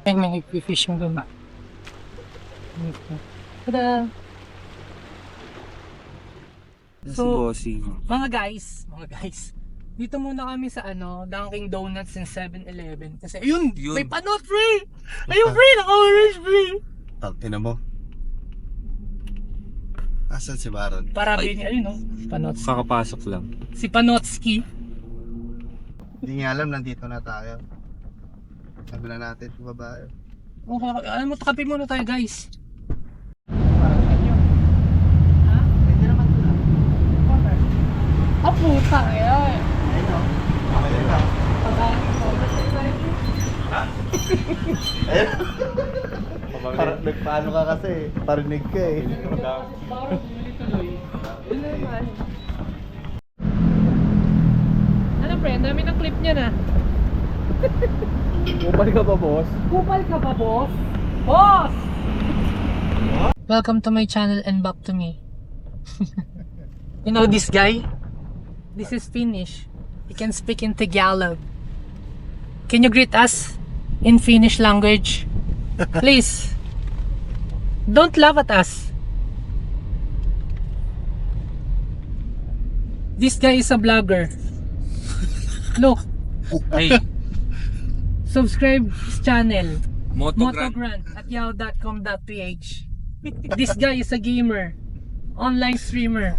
May fishing doon na. Tada! So, mga guys, dito muna kami sa Dunkin Donuts and 7-Eleven. Kasi ayun, may panot free! Ayun free, naka-orange free! Ina mo. Asan si Baron? Para ayun Panotsky. Kakapasok lang. Si Panotsky. Hindi niya alam, nandito na tayo. Sabi na natin, babae. Okay, alam mo, kape muna tayo guys. Pwede naman ito lang. Puta, ayan. Ayun o. Ayun lang. Ayun. Parang nagpaano ka kasi, parinig ka eh. Parang tuloy. Yun naman. Ano pre, ang dami ng clip niya na. Kupal ka ba, boss? Kupal ka ba, boss? Boss! Welcome to my channel and back to me. You know this guy? This is Finnish. He can speak in Tagalog. Can you greet us in Finnish language? Please. Don't laugh at us. This guy is a vlogger. Look. Hey, Subscribe his channel. Motogrand. Motogrand at yahoo.com.ph. This guy is a gamer. Online streamer.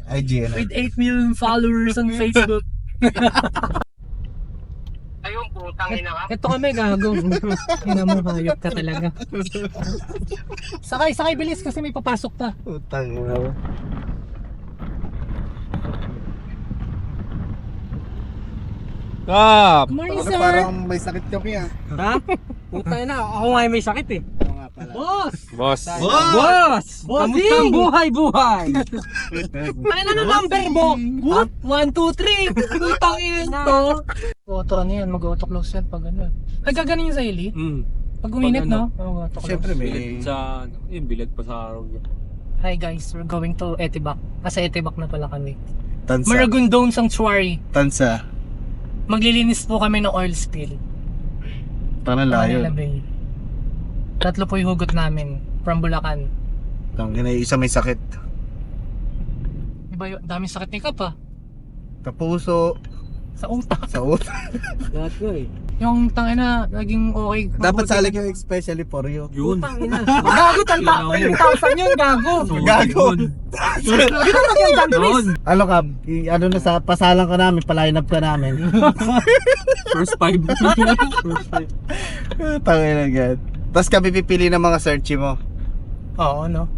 IGN. With 8 million followers on Facebook. Ayun, putang ina ka. Ito kami gago. Ina mo, hayop ka talaga. Sakay, bilis kasi may papasok pa. Utang ina mo. Kap! Good morning, Ano, sir. parang may sakit kami ah. Ha? Puta na, ako nga may sakit eh. Oo nga pala. Boss! Boss! Boss! Kamusta ang buhay? May ano number mo? What? 1, 2, 3. Putang ina to. Auto ano yan, mag-auto close yan pag ano. Ay, gaganin yung sa hili? Pag uminit, Pag ano? no? Mag-auto close. Siyempre may... Bilag sa, yung bilag pa sa araw niya. Hi guys, we're going to Etibac. Sa Etibac na pala kami. Tansa. Maragondon Sanctuary. Tansa. Maglilinis po kami ng oil spill. Tanang layo. Manila Bay. Tatlo po yung hugot namin from Bulacan. Tangin na isa may sakit. Iba yun, daming sakit ni Kap ah. Sa puso, Sa utak. sa utak. Lahat ko eh. Yung tangina, naging okay. Dapat Mabuti salik na- yung especially for you. Yun. Tangina. Gago, 10,000 yun, gago. Gago. Dito maging danglis. Ano ka, ano na sa pasalan ka namin, paline up ka namin. First 5. First 5. Tangin na agad. Tapos kami pipili ng mga searchy mo. Oo, no?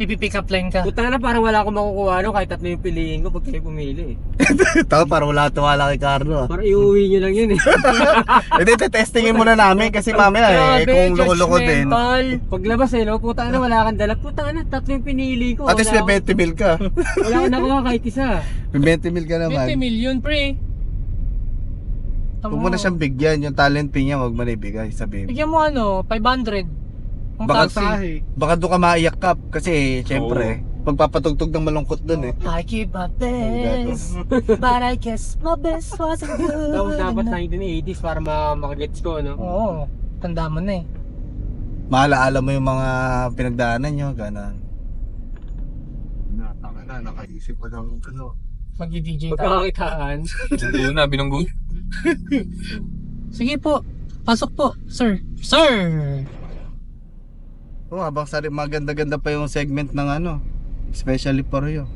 Ipipick up line ka. Puta na, parang wala akong makukuha no, kahit tatlo yung piliin ko pag kayo pumili eh. Tao, parang wala tuwala kay Carlo. Parang iuwi nyo lang yun eh. Hindi, testingin muna namin kasi mamaya kung loko-loko din. judgmental. Paglabas eh, no, puta na, wala kang dala. Puta na, tatlo yung pinili ko. At least may 20 mil ka. Wala akong nakuha kahit isa. May 20 mil ka 20 naman. million, pre. Huwag mo na siyang bigyan, yung talent fee niya, huwag mo na ibigay, sabihin. Bigyan mo 500. Ang Baka, taxi. baka doon ka maiyak ka kasi syempre, pagpapatugtog ng malungkot doon eh. I keep my best, but I guess my best wasn't good. Tapos dapat 1980s para makagets ko, no? Oo, tanda mo na eh. Maalaala mo yung mga pinagdaanan nyo, gano'n. Nakaisip pa ng ano. Mag-DJ tayo. Pagkakakitaan. Binunggo na, binunggo. Sige po, pasok po, sir. Sir! Oh, habang maganda-ganda pa yung segment ng ano, especially for you.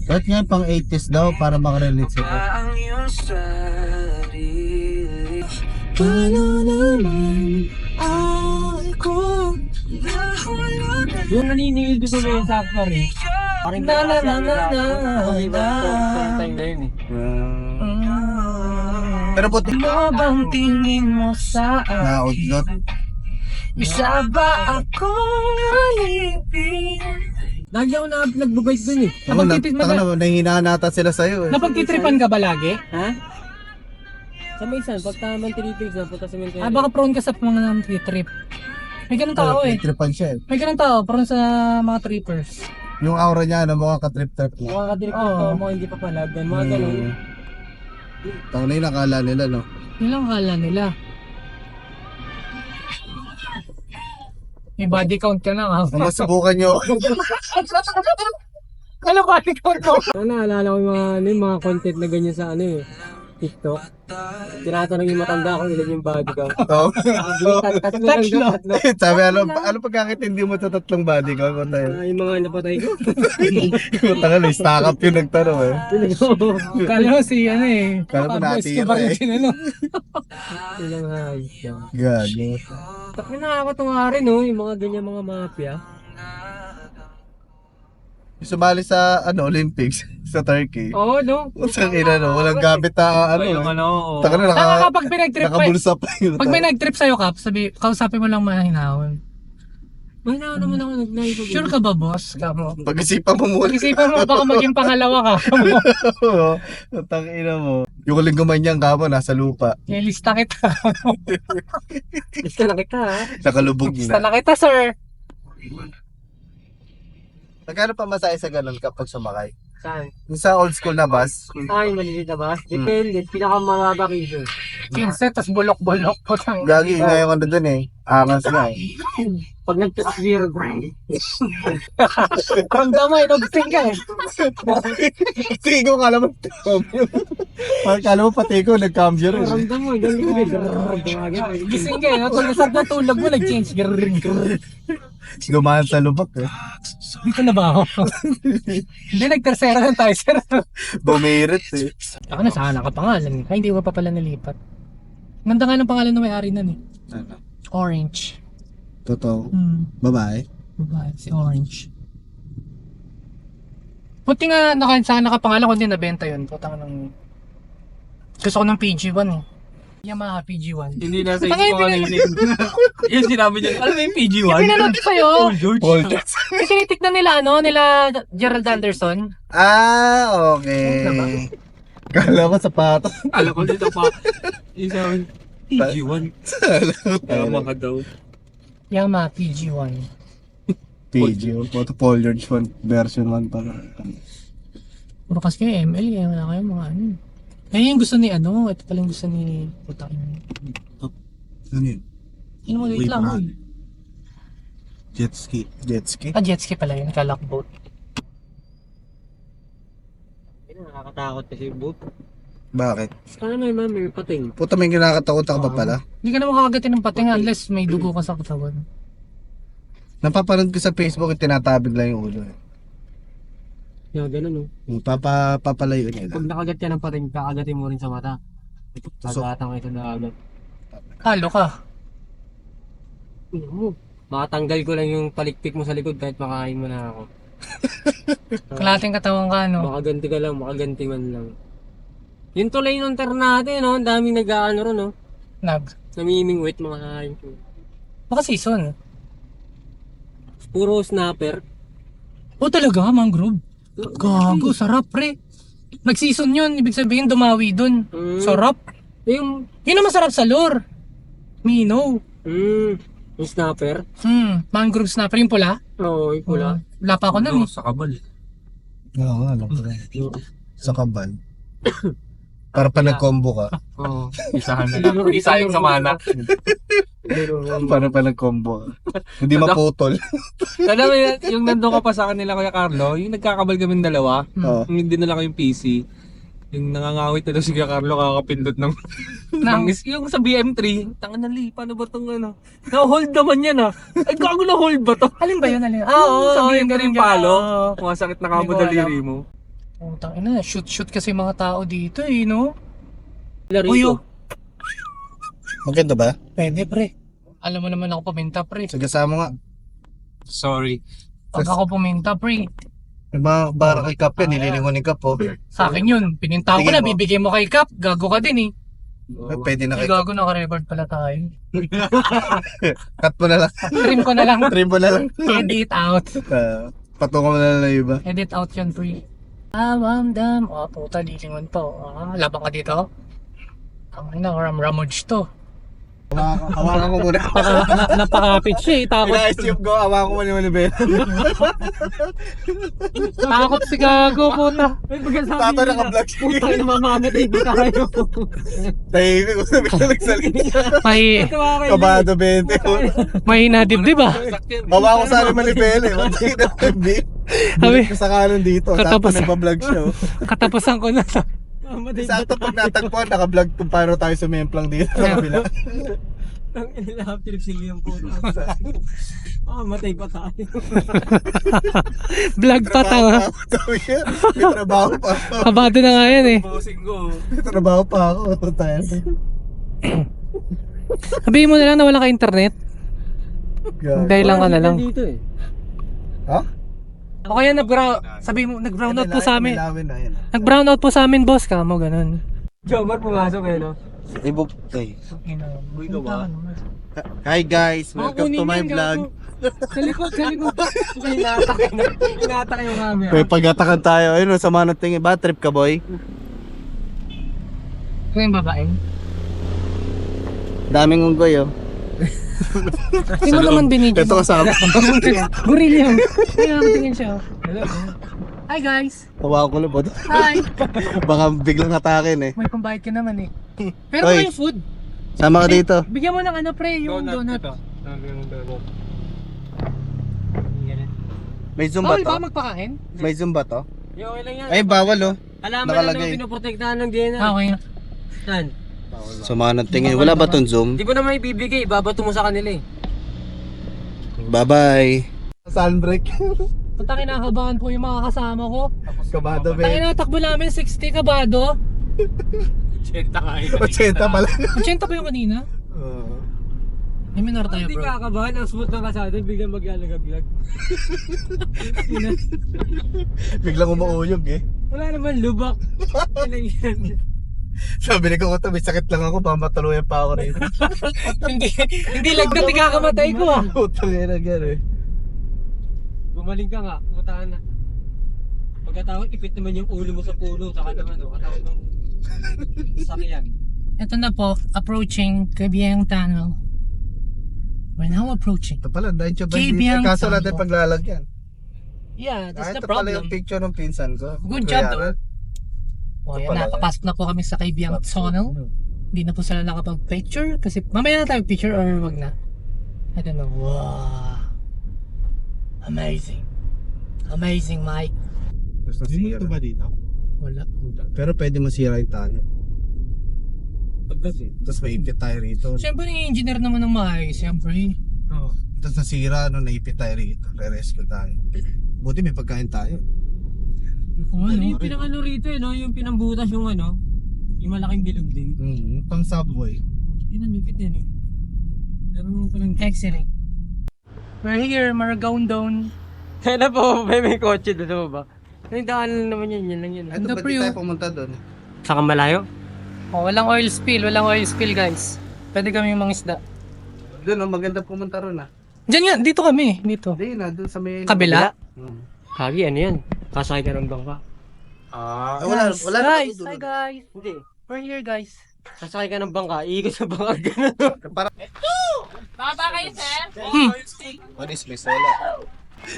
Ba't nga pang 80s daw para makarelate sila? Paano naman ako Yung naniningil ko sa mga sakar eh. Parang Na, na, na, na, na, na. time na yun eh. Pero puti Ano bang tingin mo sa na akin? udlot. Isa ba akong alipin? Lagi ako nagbabike dun eh. Nanghinaan nata sila sa'yo eh. Napagtitripan ka ba lagi? Ha? Sa may isan, pag tamang tinitig na, punta sa mental. Ah, baka prone ka sa mga trip. May ganun tao eh. Tripan siya eh. May ganun tao, prone sa mga trippers. Yung aura niya, ano, mga ka-trip-trip na. Mga kadirik Oo. to, mga hindi pa palag. Mga ganun. Tanga na yung nakala nila, no? Nilang kala nila. May body count ka na nga. Kung masubukan nyo, Ano body count mo? Naalala ko yung mga, ano, yung mga content na ganyan sa ano eh. TikTok. Tinatanong yung matanda kung ilan yung body count. oh. Tatlo lang daw, tatlo. Sabi, ano pagkakintindi mo sa tatlong body ko? Kung tayo. Yung mga napatay ko. Kung tayo, stack up yung nagtanong eh. Kala mo si ano eh. Kala mo Pablo natira Escobar eh. yung sinano. Ilang hayop yan. Gago. Tapos nakakatuwa rin no, yung mga ganyan mga mafia. Sumali sa, Olympics, sa Turkey. Oo, no? Utang ina, no? Walang gamit na, Yung ano, Taka na, Kapag pinag-trip pa, nakabulsa pa yun. pag may nag-trip sa'yo, Kap, kausapin mo lang mahinahon. may na naman ako nag-live. Sure ka ba, boss? Kamo. Pag-isipan mo muna. Pag-isipan mo, baka maging pangalawa ka. Utang ina mo. Yung huling gumanyang kamo, nasa lupa. Nilista kita. Gusto na kita ha. Nakalubog Nilista na. na kita, sir. Nagkano pa masaya sa ganun kapag sumakay? Saan? Yung sa old school na bus, Ay, maliliit na ba? Depende. Pinakamababa kayo. 15, tas bulok-bulok. Putang. gagi nga yung ano dun eh. Angas nga eh. Pag nag-zero, Ramdam mo, inugting ka eh. Tigo, kala mo. Kala mo pati ko, nag-cambio rin. ramdam mo, galing ko eh. Gising ka eh. No? Tulad na tulog mo, nag-change. Gumahan sa lubak eh. Dito na ba ako? Hindi, nag-tersera lang tayo, sir. Bumirit eh. Ako na sana nakapangalan. Ay, hindi ko pa pala nalipat. Ganda nga ng pangalan ng may-ari nun eh. Ano? Orange. Totoo. Babae, Babae? si Orange. Buti nga sana nakapangalan, kundi nabenta yun. Putang ng... Gusto ko ng PG1 eh. Yamaha PG1. Hindi nasa Tangay, isip ko ano yun. Yung sinabi niya, alam mo yung PG1? Yung pinanood ko sa'yo. Paul Jets. Kasi tinitignan nila nila Gerald Anderson. Ah, okay. Kala ko sapatos. Alam ko dito pa. Yung sabi, PG1. Tama ka daw. Yamaha PG1. PG. Photo Paul George version 1 pa. Puro kasi kayo ML eh. Wala kayo mga ano. Eh yung gusto ni ano. Ito pala yung gusto ni... Putang ina. Ano yun? Ano mo, wait lang. Wait, Jet ski. Jet ski? Ah, jet ski pala yun. Kalak boat. Nakakatakot kasi yung boat. Bakit? Sana may pating. Puta, may kinakatakot ka pa pala. Hindi ka na makakagatin ng pating unless may dugo ka sa katawan. Napapanood ko sa Facebook yung tinatabig lang yung ulo. Eh. Yung ganun no. Yung papalayo niya. Pag nakagat ka ng pating, kakagatin mo rin sa mata. So- Pagkatang ito na agad. Talo ka. Makatanggal ko lang yung palikpik mo sa likod kahit makain mo na ako. Kalating katawan ka, no? Makaganti ka lang, makaganti man lang. Yung tulay ng Ternate, no? Ang daming nag-ano ron, no? Namimingwit mga hayop. Baka season. Puro snapper. O talaga, mangrove. Gago, sarap pre. Nag-season yun, ibig sabihin dumawi dun. Sarap. Yung, Yun ang masarap sa lure. Mino. yung snapper. Mangrove snapper, yung pula. Oo, yung pula. Wala pa ako nun eh. Sa kabal. Oo nga, alam ko rin. Sa kabal. Para pa nag-combo ka. Oo. Isahan na lang. Isa yung sa mana. Para pa nag-combo ka. Hindi maputol. Alam mo yung nandun ka pa sa kanila Kuya Carlo, yung nagkakabal kami dalawa, Oo. yung dinala ko yung PC, yung nangangawit na daw si Kuya Carlo kakapindot ng yung sa BM3, tangan na li, paano ba tong ano? Na-hold naman yan ah. Ay gago na hold ba to? Alin ba yun? Alin? Sa yung BM3 yung palo, masakit na kamo Hindi ko daliri mo. Putang ina, shoot kasi mga tao dito eh, no? Larito. Maganda ba? Pwede pre. Alam mo naman ako puminta pre. Sagasama nga. Sorry. Pag ako puminta pre, May mga bara kay Kap yan, nililingon ni Kap oh. sa akin yun. Pininta ko Tingin na, mo. bibigay mo kay Kap. Gago ka din eh. Pwede na Ay, kay Kap. gago, naka-record pala tayo. Cut mo na lang. Trim ko na lang. Trim mo na lang. Edit out. Patungan mo na lang na iba. Edit out yun pre. Dam. Oh, puta, lilingon pa. Labang ka dito. Ang ina, ramramodge to. Hawakan ko muna. Napakapit siya eh. Takot. Ina-assume ko, hawakan ko muna yung manibela. Takot si Gago, puta. Ay, pagkasabi Tato nila, naka-vlog siya. Puta na mamamatay ba tayo? Tahimik ko sabi ko nagsalita. May, Tawa kayo. Kabado 20. may nadibdib ah. Hawakan ko sana yung manibela. Matay na hindi. Sabi, Hindi sa kanan dito. Katapos- Tapos nagpa-vlog siya. katapusan ko na sa... Mamamatay ba Sakto pag natagpuan, naka-vlog kung paano tayo sumemplang dito sa kabila. Ang ilahap sila yung puta. Mamamatay pa tayo. Vlog pa tanga. Sabi niya, may trabaho pa ako. Kabado na nga yan eh. Bossing ko. May trabaho pa ako. Tayo. Sabihin mo na lang na wala ka internet. Dahil lang ka na lang. Dito eh. Ha? O kaya sabihin mo, nag-brown out po sa amin. Milawin na yan. Nag-brown out po sa amin, boss. Kamo, ganun. Jomar pumasok eh no? Ibog. Hi guys, welcome to my vlog. Sa likod. Hinata yung camera. May pagatakan tayo. Ayun, sama ng tingin. Bad trip ka, boy? Ito yung babaeng. Daming unggoy, oh. Hindi mo naman binidyo. Ito kasama. Gorilla. Kaya tingin siya. Hello. Hi guys. Tawa ko lang po. Hi. Baka biglang hatakin eh. May pambayad ka naman eh. Pero Oy. may food. Sama ka dito. Bigyan mo ng ano pre, yung donut. May zumba Bawal ba to? magpakain? May zumba to? Yo, okay lang yan. Ay, bawal oh. Alaman nakalagay. na naman pinoprotektahan ng DNA. Okay. Saan? Sama ng tingin. Wala ba tong zoom? Di mo naman ibibigay, babato mo sa kanila eh. Bye-bye. Sunbreak. Punta kinakabahan po yung mga kasama ko. Kabado, Tayo na takbo namin 60 kabado. 80 kain. 80 pala. 80 pa yung kanina. May minor tayo Hindi bro. kakabahan, ang smooth ng kasada, biglang maglalagaglag. Biglang umuuyog eh. Wala naman lubak. Sabi ni Kukuto, may sakit lang ako, pamatuluyan pa ako rin. hindi lagdat, ikakamatay ko ah. Putang ina gano'n eh. Gumaling ka nga, putahan na. Pagkatawag, ipit naman yung ulo mo sa puno, saka naman, katawag ng sakyan. Ito na po, approaching Kabyang Tunnel. We're now approaching. Ito pala, dahil siya ba Kabyang kaso natin Tunnel. paglalagyan. Yeah, that's the Ito pala problem. yung picture ng pinsan ko. Good job, Kaya, O, Ito yan, pala. napapasok na po kami sa Kabyang Tunnel. Hindi na po sila nakapag-picture kasi mamaya na tayo picture or wag na. I don't know. Wow. Amazing. Amazing, Mike. Ito ba dito? Wala. Pero pwede masira yung tayo. Tapos maipit tayo rito. Siyempre, engineer naman ng maayos, siyempre. Tapos nasira, naipit tayo rito. Re-rescue tayo. Buti may pagkain tayo. Kung Ano ano. yung pinang-ano rito eh, no? Yung pinambutas yung ano, yung malaking bilog din. Pang subway. Yun ang lupit yan eh. Pero mo palang... Excellent. We're here, Maragondon. Kailan po ba may kotse doon ba? Yung daanan naman yun lang yun. Ito, The ba't pre- di tayo pumunta doon? Saka malayo? Oh, walang oil spill guys. Pwede kami mangisda. Doon, maganda pumunta ron ah. Diyan nga, dito kami. Dito. Hindi na, doon sa may... Kabila? Kagi, ano yan? Kasakay ka ng bangka. Ah, wala na Guys, tayo hi doon. guys. Hindi. We're here guys. Sasakay ka ng bangka, iikot sa bangka gano'n. Para... Baba kayo, sir. What is this? Wala.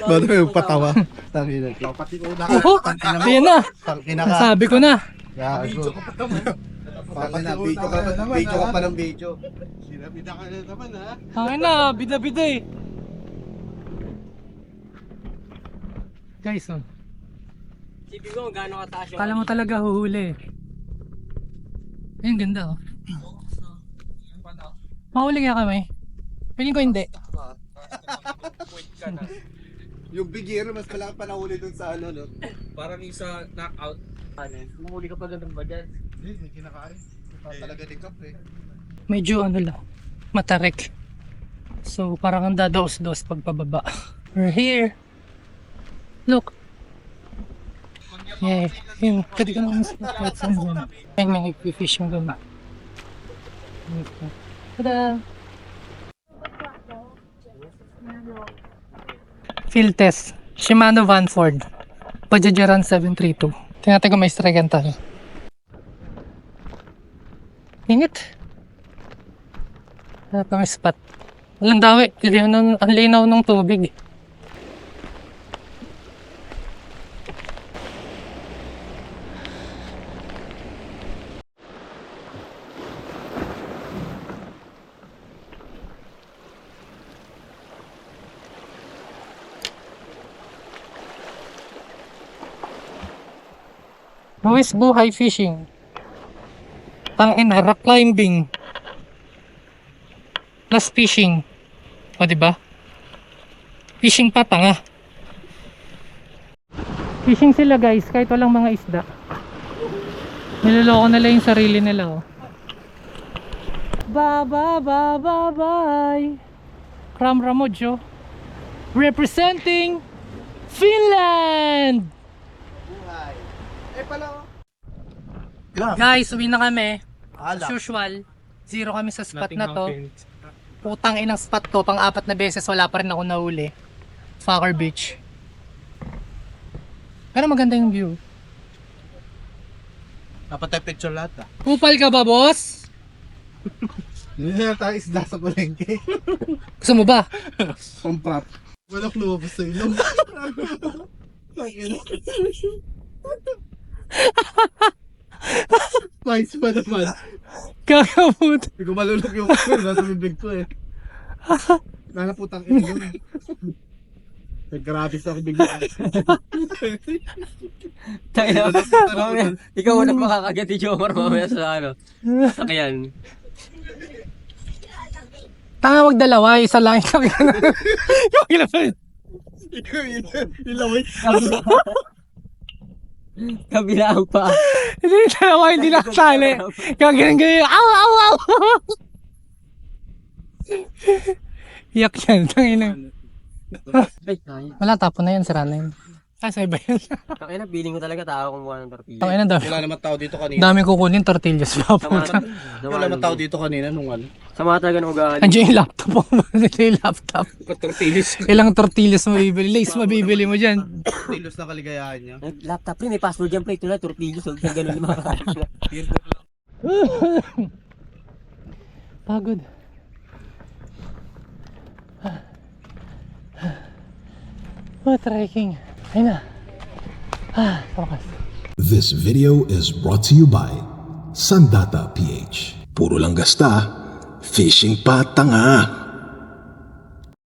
Ba't may patawa? Tangina. Pati una ka. Oh, ayan na. Tangina ka. Sabi ko na. Gago. Tangina, video ka pa ng video. Sinabida ka na naman ha. Ayan na, bida-bida eh. Guys, oh. Sipin ko kung gaano kataas yung... Kala mo talaga huhuli. Ayun, ganda oh. Mahuli kaya kami? Piling ko hindi. Yung bigero, mas malaki pa nahuli dun sa ano, no? Parang yung sa knockout. Mahuli ka pa ganun ba dyan? Hindi, may kinakain. Talaga ni Kap eh. Medyo ano lang, matarik. So parang ang dadaos-dos pagpababa. We're here. Look. Yeah, yun. Pwede ka naman sa saan doon. Ayun, may nag-fish yung doon. Tada! Field test. Shimano Vanford. Pajajaran 732. Tingnan natin kung may strike and tayo. Ingat. Ito may spot. Walang dawi. Ang linaw ng tubig. Luis Buhay Fishing. Tangina, rock climbing. Plus fishing. O, diba? Fishing pa, tanga. Fishing sila guys, kahit walang mga isda. Niloloko nila yung sarili nila, oh. Bye. Kram Ramojo. Representing Finland! Buhay. Eh pala. Guys, uwi na kami. Ala. As usual, zero kami sa spot Nothing na to. happened. Putang inang spot to, pang-4 na beses wala pa rin ako nahuli. Fucker Beach. Pero maganda yung view. Dapat tayo picture lahat ah. Kupal ka ba, boss? Hindi na tayo isda sa palengke. Gusto mo ba? Pamprap. Walang lumabas sa ilong. Spice pa naman. Kakabut. Hindi ko malulog yung nasa bibig ko eh. Nanaputang ilong. Grabe sa bibig ko. Tayo, mamaya, ikaw unang makakagat ni Jomar mamaya sa ano. Sakyan. Tanga, wag dalawa, isa lang. Yung ilan. Ilaway. Kabilaan pa. Hindi, dalawa, hindi nakasali. Yung ganyan. Aw! Iyak yan, tangina. Ay, kaya. Wala, tapon na yan, sira na yun. Sa iba yan. Kaya na, feeling ko talaga tao kumuha ng tortilla. Tangina, Wala naman tao dito kanina. dami kukunin, tortillas pa. Wala naman tao dito kanina nung ano. Sa mga talaga ng ugali. Andiyan yung laptop mo. Ito yung laptop. Tortillas. Ilang tortillas mo bibili? Lace mo bibili mo dyan. Tilos na kaligayahan niya. Laptop rin, may password dyan, play to na, tortillas, huwag kang ganun yung mga Pagod. Trekking. Ayun na. Takas. This video is brought to you by Sandata PH. Puro lang gasta, fishing pa tanga.